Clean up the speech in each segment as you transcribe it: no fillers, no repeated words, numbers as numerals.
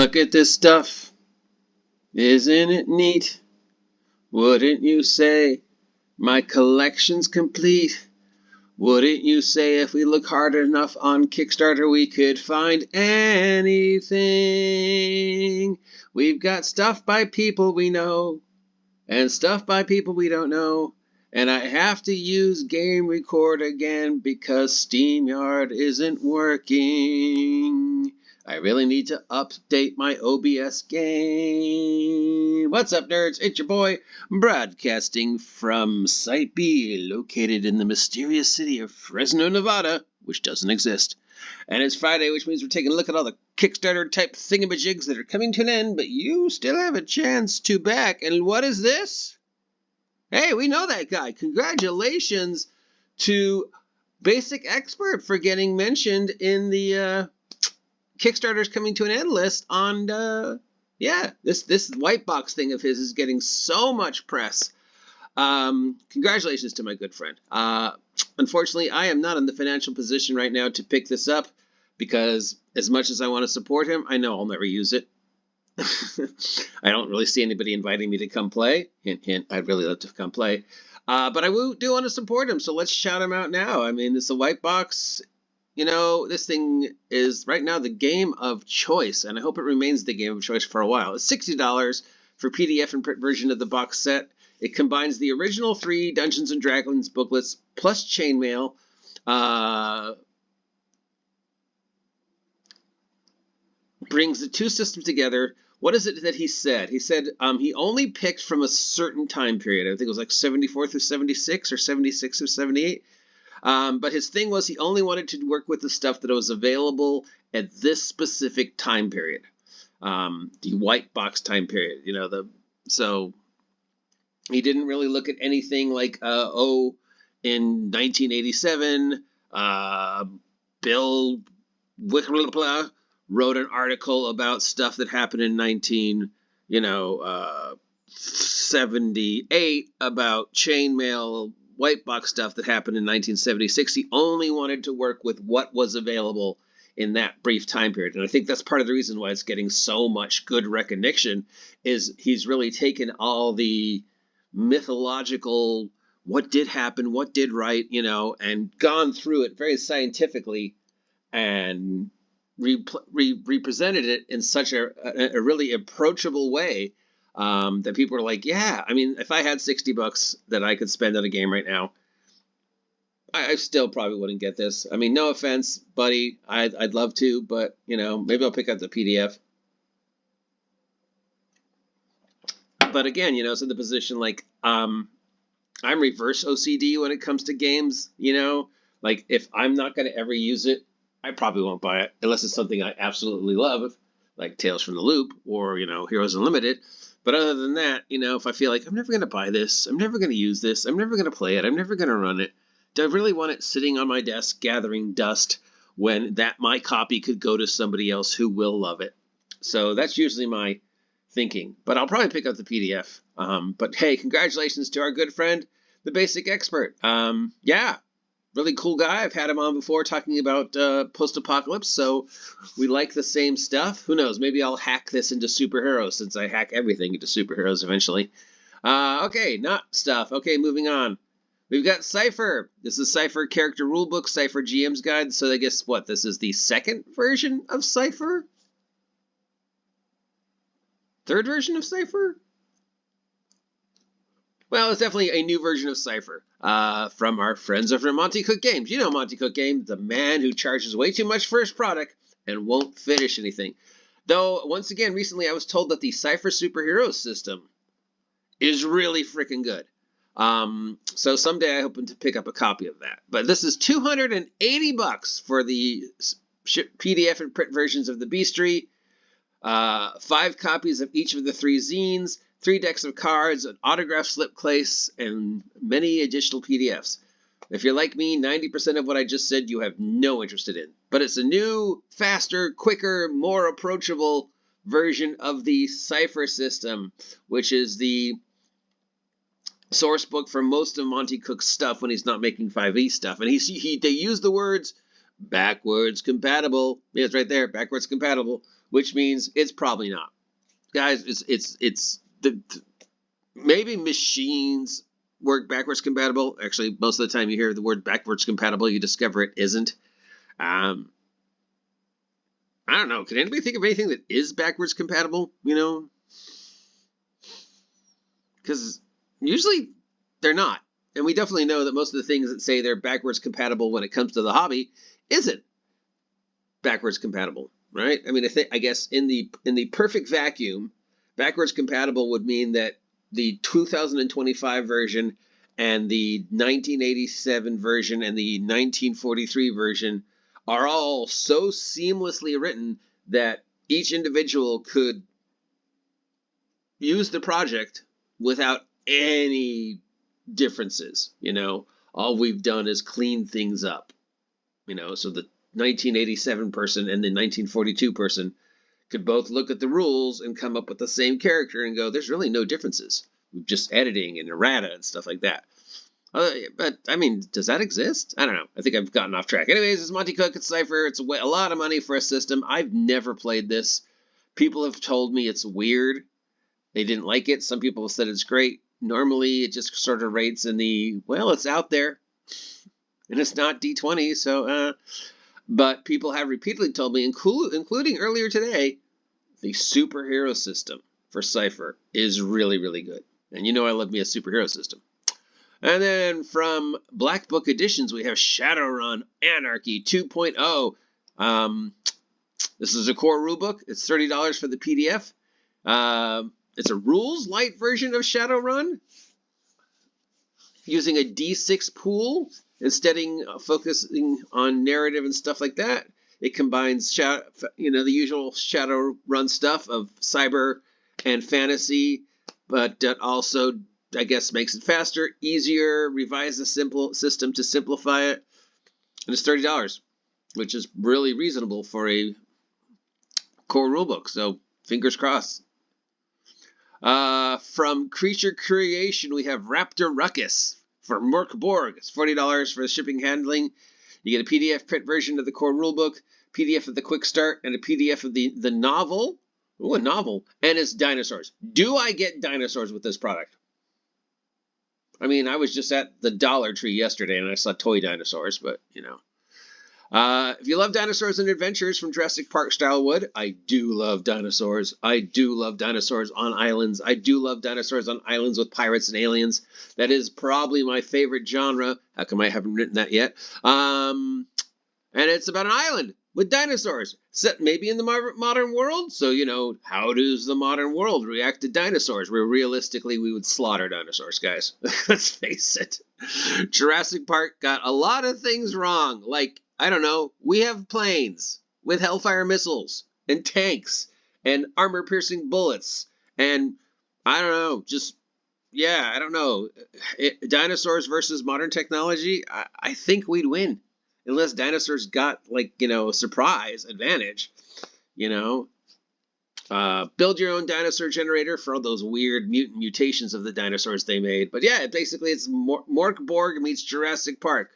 Look at this stuff. Isn't it neat? Wouldn't you say my collection's complete? Wouldn't you say if we look hard enough on Kickstarter we could find anything? We've got stuff by people we know and stuff by people we don't know. And I have to use Game Record again because SteamYard isn't working. I really need to update my OBS game. What's up, nerds? It's your boy, broadcasting from Site B, located in the mysterious city of Fresno, Nevada, which doesn't exist. And it's Friday, which means we're taking a look at all the Kickstarter-type thingamajigs that are coming to an end, but you still have a chance to back. And what is this? Hey, we know that guy. Congratulations to Basic Expert for getting mentioned in the Kickstarter's coming to an end list on, this whitebox thing of his is getting so much press. Congratulations to my good friend. Unfortunately, I am not in the financial position right now to pick this up because as much as I want to support him, I know I'll never use it. I don't really see anybody inviting me to come play. Hint, hint, I'd really love to come play. But I do want to support him, so let's shout him out now. I mean, it's a whitebox. You know, this thing is right now the game of choice, and I hope it remains the game of choice for a while. It's $60 for PDF and print version of the box set. It combines the original 3 Dungeons & Dragons booklets plus chainmail. Brings the 2 systems together. What is it that he said? He said he only picked from a certain time period. I think it was like 74 through 76 or 76 through 78. But his thing was he only wanted to work with the stuff that was available at this specific time period. The white box time period, you know, so he didn't really look at anything like, in 1987, Bill Wickleblah wrote an article about stuff that happened in 78 about chainmail white box stuff that happened in 1976. He only wanted to work with what was available in that brief time period. And I think that's part of the reason why it's getting so much good recognition is he's really taken all the mythological, what did happen, what did right, you know, and gone through it very scientifically and represented it in such a really approachable way that people are like, yeah, I mean, if I had $60 that I could spend on a game right now, I still probably wouldn't get this. I mean, no offense, buddy, I'd love to, but, you know, maybe I'll pick up the PDF. But again, you know, it's in the position like I'm reverse OCD when it comes to games, you know, like if I'm not going to ever use it, I probably won't buy it unless it's something I absolutely love, like Tales from the Loop or, you know, Heroes Unlimited. But other than that, you know, if I feel like I'm never going to buy this, I'm never going to use this, I'm never going to play it, I'm never going to run it, do I really want it sitting on my desk gathering dust when my copy could go to somebody else who will love it? So that's usually my thinking. But I'll probably pick up the PDF. But hey, congratulations to our good friend, the Basic Expert. Yeah. Really cool guy. I've had him on before talking about post-apocalypse, so we like the same stuff. Who knows? Maybe I'll hack this into superheroes since I hack everything into superheroes eventually. Okay, not stuff. Okay, moving on. We've got Cypher. This is Cypher Character Rulebook, Cypher GM's Guide. So I guess, what, this is the second version of Cypher? Third version of Cypher? Well, it's definitely a new version of Cypher from our friends over at Monty Cook Games. You know Monty Cook Games, the man who charges way too much for his product and won't finish anything. Though, once again, recently I was told that the Cypher Superheroes system is really freaking good. So someday I hope to pick up a copy of that. But this is $280 for the PDF and print versions of the Beastry. 5 copies of each of the 3 zines. 3 decks of cards, an autograph slip case, and many additional PDFs. If you're like me, 90% of what I just said you have no interest in. But it's a new, faster, quicker, more approachable version of the Cypher system, which is the source book for most of Monty Cook's stuff when he's not making 5e stuff. And they use the words backwards compatible. Yeah, it's right there, backwards compatible, which means it's probably not. Guys, maybe machines work backwards compatible. Actually, most of the time you hear the word backwards compatible, you discover it isn't. I don't know. Can anybody think of anything that is backwards compatible? You know, because usually they're not. And we definitely know that most of the things that say they're backwards compatible when it comes to the hobby isn't backwards compatible, right? I mean, I guess in the perfect vacuum, backwards compatible would mean that the 2025 version and the 1987 version and the 1943 version are all so seamlessly written that each individual could use the project without any differences. You know, all we've done is clean things up. You know, so the 1987 person and the 1942 person could both look at the rules and come up with the same character and go, there's really no differences. Just editing and errata and stuff like that. But, I mean, does that exist? I don't know. I think I've gotten off track. Anyways, it's Monty Cook. It's Cypher. It's a lot of money for a system. I've never played this. People have told me it's weird. They didn't like it. Some people have said it's great. Normally, it just sort of rates in the, well, it's out there. And it's not D20, so, but people have repeatedly told me, including earlier today, the superhero system for Cypher is really, really good. And you know I love me a superhero system. And then from Black Book Editions, we have Shadowrun Anarchy 2.0. This is a core rulebook. It's $30 for the PDF. It's a rules light version of Shadowrun, using a D6 pool instead of focusing on narrative and stuff like that. It combines, the usual Shadowrun stuff of cyber and fantasy, but also, I guess, makes it faster, easier, revise the system to simplify it. And it's $30, which is really reasonable for a core rulebook. So fingers crossed. From Creature Creation, we have Raptor Ruckus for Merc Borg. It's $40 for the shipping handling. You get a PDF print version of the core rulebook, PDF of the quick start, and a PDF of the novel. Ooh, a novel. And it's dinosaurs. Do I get dinosaurs with this product? I mean, I was just at the Dollar Tree yesterday and I saw toy dinosaurs, but, you know. If you love dinosaurs and adventures from Jurassic Park style wood, I do love dinosaurs. I do love dinosaurs on islands. I do love dinosaurs on islands with pirates and aliens. That is probably my favorite genre. How come I haven't written that yet? And it's about an island with dinosaurs, set maybe in the modern world. So, you know, how does the modern world react to dinosaurs? Where realistically we would slaughter dinosaurs, guys. Let's face it. Jurassic Park got a lot of things wrong. Like, I don't know, we have planes with Hellfire missiles and tanks and armor-piercing bullets. And I don't know, I don't know. Dinosaurs versus modern technology, I think we'd win. Unless dinosaurs got, like, you know, a surprise advantage, you know. Build your own dinosaur generator for all those weird mutations of the dinosaurs they made. But yeah, basically it's Mork Borg meets Jurassic Park.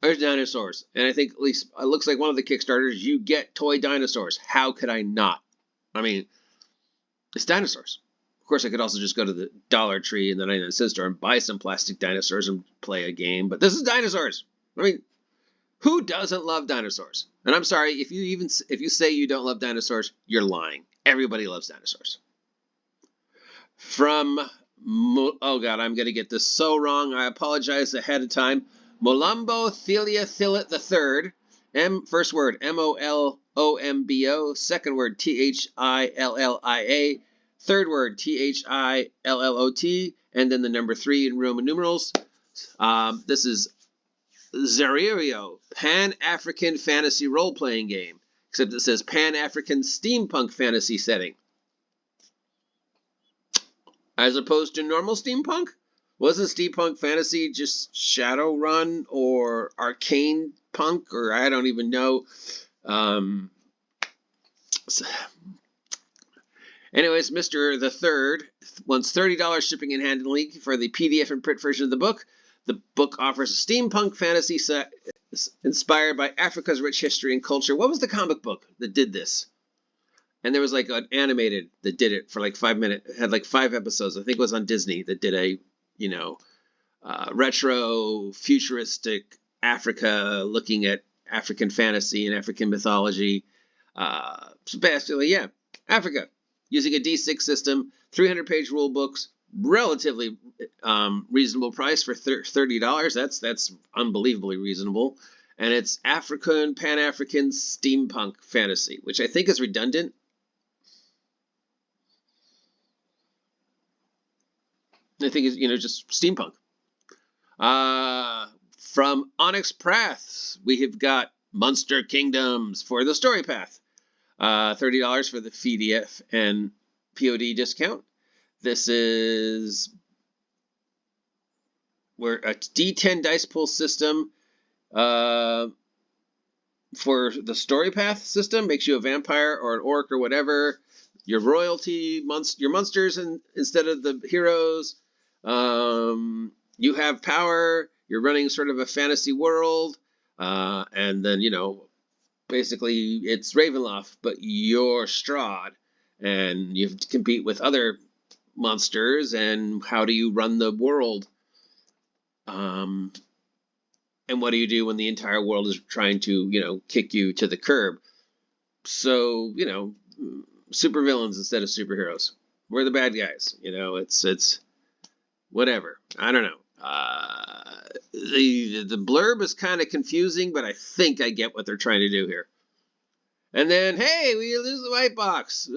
There's dinosaurs. And I think at least it looks like one of the Kickstarters, you get toy dinosaurs. How could I not? I mean, it's dinosaurs. Of course, I could also just go to the Dollar Tree and the 99-cent store and buy some plastic dinosaurs and play a game. But this is dinosaurs. I mean, who doesn't love dinosaurs? And I'm sorry, if you say you don't love dinosaurs, you're lying. Everybody loves dinosaurs. From, oh God, I'm going to get this so wrong. I apologize ahead of time. Molumbo Thelia Thillet III. First word, M-O-L-O-M-B-O. Second word, T-H-I-L-L-I-A. Third word, T-H-I-L-L-O-T. And then the number 3 in Roman numerals. This is Zaririo, Pan-African fantasy role-playing game, except it says Pan-African steampunk fantasy setting. As opposed to normal steampunk? Wasn't steampunk fantasy just Shadowrun or arcane punk, or I don't even know. Anyways, Mr. the Third wants $30 shipping and handling for the PDF and print version of the book. The book offers a steampunk fantasy inspired by Africa's rich history and culture. What was the comic book that did this? And there was like an animated that did it for like 5 minutes. It had like 5 episodes. I think it was on Disney that did a, retro, futuristic Africa, looking at African fantasy and African mythology. So basically, yeah, Africa, using a D6 system, 300-page rule books, relatively reasonable price for $30. That's unbelievably reasonable. And it's African, Pan-African steampunk fantasy, which I think is redundant. I think it's, just steampunk. From Onyx Paths, we have got Monster Kingdoms for the story path. $30 for the PDF and POD discount. This is where a D10 dice pool system for the story path system makes you a vampire or an orc or whatever. Your royalty, your monsters instead of the heroes. You have power. You're running sort of a fantasy world. And then, basically it's Ravenloft, but you're Strahd. And you have to compete with other monsters. And how do you run the world? And what do you do when the entire world is trying to, kick you to the curb? So, supervillains instead of superheroes. We're the bad guys. It's whatever. I don't know. The blurb is kind of confusing, but I think I get what they're trying to do here. And then, hey, we lose the white box.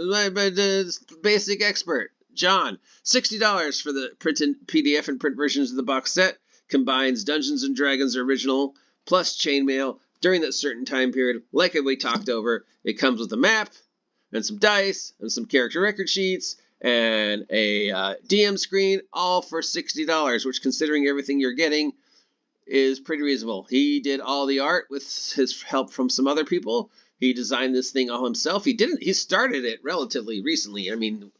Basic expert, John, $60 for the printed PDF and print versions of the box set. Combines Dungeons and Dragons original plus chainmail during that certain time period. Like we talked over, it comes with a map and some dice and some character record sheets and a DM screen, all for $60, which, considering everything you're getting, is pretty reasonable. He did all the art with his help from some other people. He designed this thing all himself. He started it relatively recently. I mean,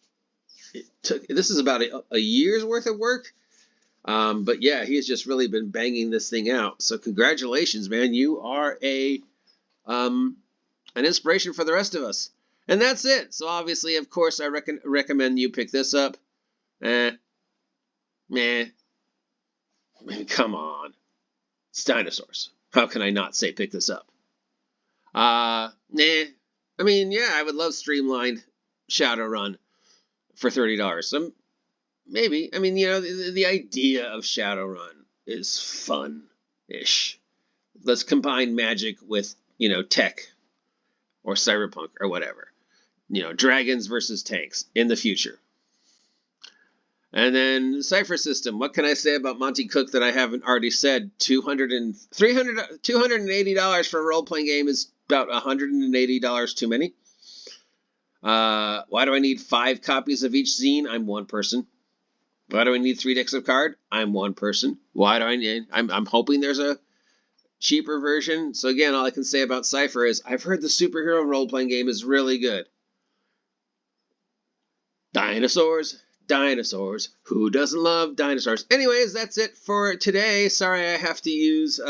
this is about a year's worth of work. But yeah, he has just really been banging this thing out. So congratulations, man. You are an inspiration for the rest of us. And that's it. So obviously, of course, I recommend you pick this up. Meh. I mean, come on. It's dinosaurs. How can I not say pick this up? Nah. I mean, yeah, I would love streamlined Shadowrun for $30. Maybe. I mean, the idea of Shadowrun is fun-ish. Let's combine magic with, tech or cyberpunk or whatever. Dragons versus tanks in the future. And then cypher system. What can I say about Monty Cook that I haven't already said? $280 for a role-playing game is about $180 too many. Why do I need 5 copies of each zine? I'm one person. Why do I need 3 decks of card? I'm one person. Why do I need... I'm hoping there's a cheaper version. So again, all I can say about Cypher is I've heard the superhero role-playing game is really good. Dinosaurs. Who doesn't love dinosaurs? Anyways, that's it for today. Sorry I have to use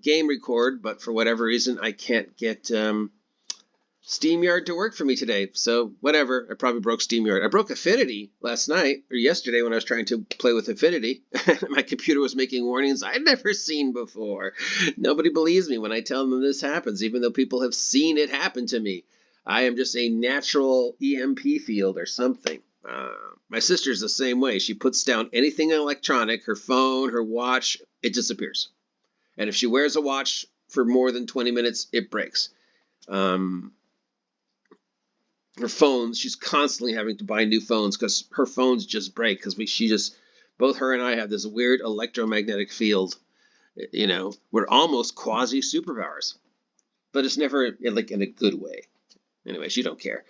Game Record, but for whatever reason, I can't get SteamYard to work for me today. So whatever, I probably broke SteamYard. I broke Affinity last night, or yesterday when I was trying to play with Affinity. My computer was making warnings I'd never seen before. Nobody believes me when I tell them this happens, even though people have seen it happen to me. I am just a natural EMP field or something. My sister's the same way. She puts down anything electronic, her phone, her watch, it disappears. And if she wears a watch for more than 20 minutes, it breaks. Her phones, she's constantly having to buy new phones because her phones just break because both her and I have this weird electromagnetic field. We're almost quasi superpowers, but it's never in a good way. Anyways, you don't care.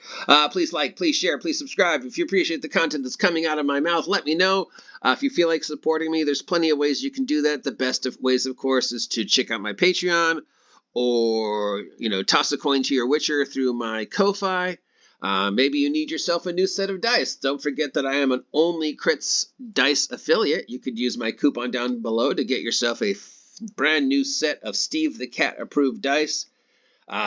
Please like, please share, please subscribe. If you appreciate the content that's coming out of my mouth, let me know. If you feel like supporting me, there's plenty of ways you can do that. The best of ways, of course, is to check out my Patreon or, toss a coin to your Witcher through my Ko-Fi. Maybe you need yourself a new set of dice. Don't forget that I am an Only Crits dice affiliate. You could use my coupon down below to get yourself a brand new set of Steve the Cat approved dice.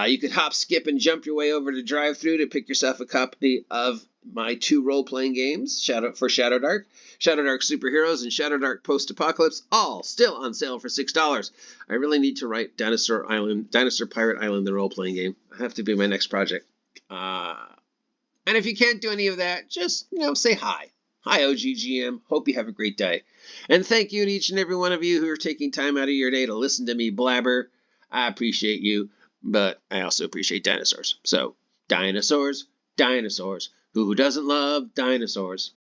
You can hop, skip, and jump your way over to Drive-Thru to pick yourself a copy of my 2 role-playing games for Shadowdark, Shadowdark Superheroes, and Shadowdark Post-Apocalypse, all still on sale for $6. I really need to write Dinosaur Pirate Island, the role-playing game. I have to be my next project. And if you can't do any of that, just, say hi. Hi, oggm. Hope you have a great day. And thank you to each and every one of you who are taking time out of your day to listen to me blabber. I appreciate you, but I also appreciate dinosaurs. So, dinosaurs. Who doesn't love dinosaurs?